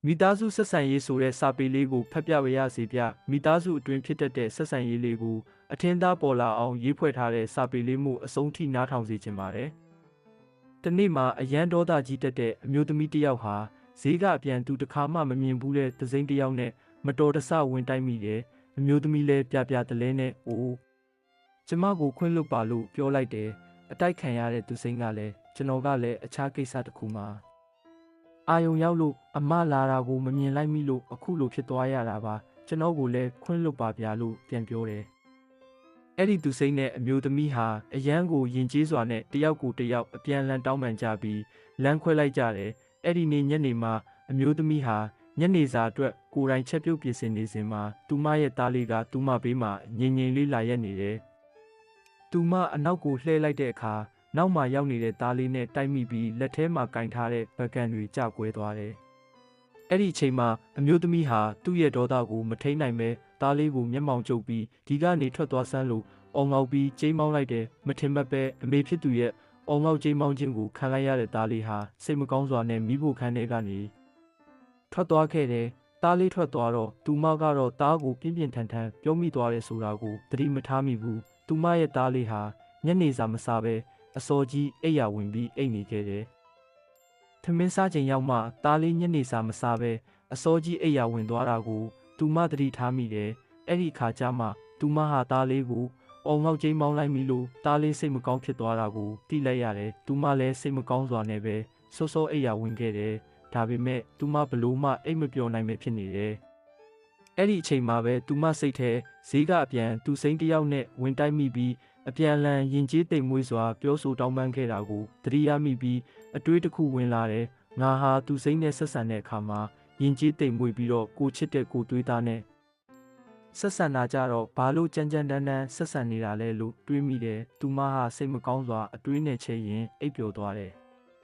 မိသားစုဆက်ဆံရေးဆိုတဲ့စာပေလေးကိုဖတ်ပြပါရစေဗျမိသားစုအတွင်းဖြစ်တတ်တဲ့ဆက်ဆံရေးလေးကိုအထင်သာပေါ်လာအောင်ရေးဖွဲ့ထားတဲ့စာပေလေးမှုအဆုံးထိနားထောင်စေချင်ပါတယ်။တနေ့မှာအရန်ဒေါသကြီးတက်တဲ့အမျိုးသမီးတစ်ယောက်ဟာဈေးကအပြန်သူတစ်ခါမှမမြင်ဘူးတဲ့သစိမ်းတစ်ယောက်နဲ့မတော်တဆဝင်တိုက်မိတယ်။အမျိုးသမီးလည်းပြပြတလဲနဲ့အိုးကျမကိုခွင့်လွတ်ပါလို့ပြောလိုက်တယ်။အတိုက်ခံရတဲ့သူစိမ်းကလည်းကျွန်တော်ကလည်းအခြားကိစ္စတစ်ခုမှာအာယုံရောက်လို့အမလာတာကိုမမြင်လိုက်မိလို့အခုလိုဖြစ်သွားရတာပါကျွန်တော်ကိုလည်းခွင့်လွတ်ပါဗျာလို့ပြန်ပြောတယ်အဲ့ဒီသူစိမ်းနဲ့အမျိုးသမီးဟာအရန်ကိုယဉ်ကျေးစွာနဲ့တယောက်ကိုတယောက်အပြန်လန်တောင်းပန်ကြပြီးလမ်းခွဲလိုက်ကြတယ်အဲ့ဒီနေ့ညနေမှာအမျိုးသမီးဟာညနေစာအတွက်ကိုယ်တိုင်ချက်ပြုတ်ပြင်ဆင်နေစဉ်မှာသူမရဲ့သားလေးကသူမဘေးမှာငြိမ်ငြိမ်လေးလာရက်နေတယ်သူမအနောက်ကိုလှည့်လိုက်တဲ့အခါနောက်မှရောက်နေတဲ့သားလေးနဲ့တိုက်မိပြီးလက်ထဲမှာကင်ထားတဲ့ပကံတွေကျကွဲသွားတယ်။အဲ့ဒီအချိန်မှာအမျိုးသမီးဟာသူ့ရဲ့ဒေါသကိုမထိန်နိုင်ပဲသားလေးကိုမျက်မှောင်ကျုပ်ပြီးဒီကနေထွက်သွားစမ်းလို့အော်ငေါက်ပြီးကျိမ်းမောင်းလိုက်တယ်မထင်မှတ်ပဲအမေဖြစ်သူရဲ့အော်ငေါက်ကျိမ်းမောင်းခြင်းကိုခံလိုက်ရတဲ့သားလေးဟာစိတ်မကောင်းစွာနဲ့မိဖို့ခန်းထဲကနေထွက်သွားခဲ့တယ်။သားလေးထွက်သွားတော့သူမကတော့သားကိုပြင်းပြင်းထန်ထန်ပြောမိသွားတယ်ဆိုတာကိုသတိမထားမိဘူး။သူမရဲ့သားလေးဟာညနေစာမစားပဲအစောကြီးအိပ်ယာဝင်ပြီးအိပ်နေခဲ့တယ်။ထမင်းစားချိန်ရောက်မှသားလေးညနေစာမစားပဲအစောကြီးအိပ်ယာဝင်သွားတာကိုသူမသတိထားမိတယ်။အဲ့ဒီအခါကျမှသူမဟာသားလေးကိုအော်ငေါက်ကျိမ်းမောင်းလိုက်ပြီလို့သားလေးစိတ်မကောင်းဖြစ်သွားတာကိုသိလိုက်ရတယ်။သူမလည်းစိတ်မကောင်းစွာနဲ့ပဲစောစောအိပ်ယာဝင်ခဲ့တယ်။ဒါပေမဲ့သူမဘလို့မှအိပ်မပျော်နိုင်ပဲဖြစ်နေတယ်။အဲ့ဒီအချိန်မှာပဲသူမစိတ်ထဲဈေးကအပြန်သူစိမ့်တယောက်နဲ့ဝင်တိုက်မိပြီးအပြန်လန်ရင်ကျေးတိမ်မွေးစွာပြောဆိုတောင်းပန်ခဲ့တာကိုသတိရမိပြီးအတွေးတစ်ခုဝင်လာတယ်။ငါဟာသူစိမ့်နဲ့ဆက်ဆံတဲ့အခါမှာရင်ကျေးတိမ်မွေးပြီးတော့ကိုချစ်တဲ့ကိုသွေးသားနဲ့ဆက်ဆံတာကြတော့ဘာလို့ကြမ်းကြမ်းတမ်းတမ်းဆက်ဆံနေတာလဲလို့တွေးမိတယ်။သူမဟာစိတ်မကောင်းစွာအတွေးနဲ့ချဲရင်အိပ်ပျော်သွားတယ်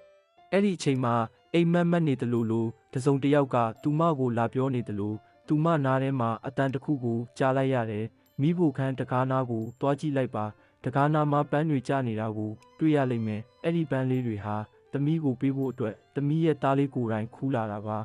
။အဲ့ဒီအချိန်မှာအိမ်မက်မက်နေတယ်လို့တစုံတစ်ယောက်ကသူမကိုလာပြောနေတယ်လို့သူမနားထဲမှာအတန်တစ်ခုကိုကြားလိုက်ရတယ်။မိဖို့ခန်းတကားနာကိုတွားကြည့်လိုက်ပါတကားနာမှာပန်းတွေကျနေတာကိုတွေ့ရလိမ့်မယ်။အဲ့ဒီပန်းလေးတွေဟာသမီးကိုပေးဖို့အတွက်သမီးရဲ့သားလေးကိုယ်တိုင်ခူးလာတာပါ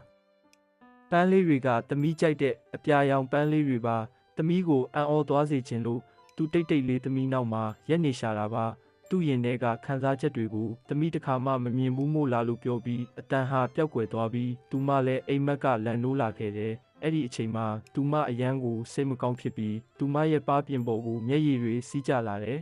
။ပန်းလေးတွေကသမီးကြိုက်တဲ့အပြာရောင်ပန်းလေးတွေပါသမီးကိုအံ့ဩသွားစေခြင်းလို့သူတိတ်တိတ်လေးသမီးနောက်မှာရက်နေရှာတာပါ။သူ့ရင်ထဲကခံစားချက်တွေကိုသမီးတစ်ခါမှမမြင်ဘူးမို့လားလို့ပြောပြီးအတန်ဟာပျောက်ကွယ်သွားပြီးသူမလည်းအိမ်မက်ကလန်နိုးလာခဲ့တယ်။အဲ့ဒီအချိန်မှာသူမအရန်ကိုစိတ်မကောင်းဖြစ်ပြီးသူမရဲ့ပါးပြင်ပေါ်ကိုမျက်ရည်တွေစီးကျလာတယ်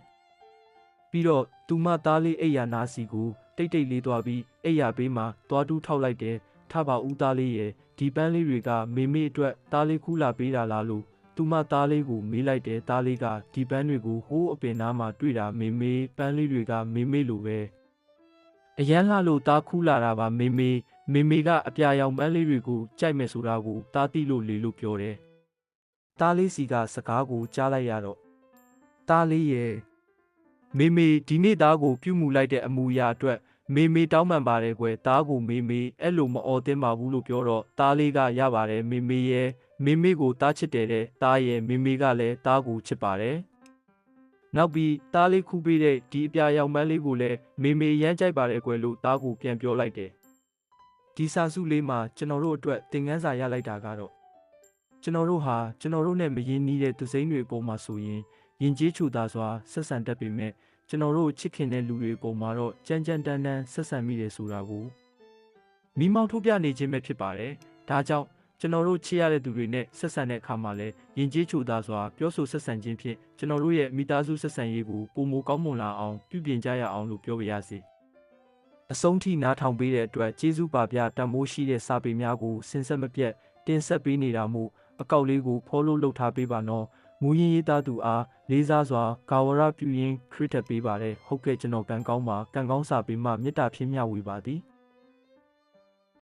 ။ပြီးတော့သူမသားလေးအိယာနာစီကိုတိတ်တိတ်လေးသွားပြီးအိယာဘေးမှာသွားတူးထောက်လိုက်တယ်။ထပါဦးသားလေးရဲ့ဒီပန်းလေးတွေကမေမေအတွက်သားလေးခူးလာပေးတာလားလို့သူမသားလေးကိုမေးလိုက်တယ်သားလေးကဒီပန်းတွေကိုဟိုးအပင်နားမှာတွေ့တာမေမေပန်းလေးတွေကမေမေလိုပဲအရန်လှလို့သားခူးလာတာပါမေမေကအပြာရောင်ပန်းလေးတွေကိုကြိုက်မယ်ဆိုတာကိုသားသိလို့လေလို့ပြောတယ်သားလေးစီကစကားကိုကြားလိုက်ရတော့သားလေးရဲ့မေဒီနေ့သားကိုပြုမှုလိုက်တဲ့အမူအရာအတွက်မေတောင်းပန်ပါတယ်ကွယ်သားကိုမေအဲ့လိုမအော်သင့်ပါဘူးလို့ပြောတော့သားလေးကရပါတယ်မေရဲ့မေကိုသားချစ်တယ်တဲ့သားရဲ့မေကလည်းသားကိုချစ်ပါတယ်နောက်ပြီးသားလေးခူးပေးတဲ့ဒီအပြာရောင်ပန်းလေးကိုလည်းမေရမ်းကြိုက်ပါတယ်ကွယ်လို့သားကိုပြန်ပြောလိုက်တယ်ဒီစာစုလေးမှာကျွန်တော်တို့အတွက်သင်ခန်းစာရလိုက်တာကတော့ကျွန်တော်တို့ဟာကျွန်တော်တို့နဲ့မရင်းနှီးတဲ့သူစိမ်းတွေအပေါ်မှာဆိုရင်ယဉ်ကျေးချူတာစွာဆက်ဆံတတ်ပေမဲ့ကျွန်တော်တို့ချစ်ခင်တဲ့လူတွေအပေါ်မှာတော့ကြမ်းကြမ်းတမ်းတမ်းဆက်ဆံမိတယ်ဆိုတာကိုမိမောင်းထုတ်ပြနေခြင်းပဲဖြစ်ပါတယ်ဒါကြောင့်ကျွန်တော်တို့ချစ်ရတဲ့သူတွေနဲ့ဆက်ဆံတဲ့အခါမှာလည်းယဉ်ကျေးချူတာစွာပြောဆိုဆက်ဆံခြင်းဖြင့်ကျွန်တော်တို့ရဲ့မိသားစုဆက်ဆံရေးကိုပုံမကောင်းမွန်လာအောင်ပြုပြင်ကြရအောင်လို့ပြောပါရစေအဆုံးထိနားထောင်ပေးတဲ့အတွက်ကျေးဇူးပါဗျတန်မိုးရှိတဲ့စာပေများကိုစင်ဆက်မပြတ်တင်ဆက်ပေးနေတာမို့အကောက်လေးကို follow လုပ်ထားပေးပါနော်မူရင်းရေးသားသူအားလေးစားစွာကာဝရပြုရင်းခရစ်ထပ်ပေးပါတယ်ဟုတ်ကဲ့ကျွန်တော်ကံကောင်းပါကံကောင်းစာပေမှမေတ္တာဖြင်းမြဝေပါသည်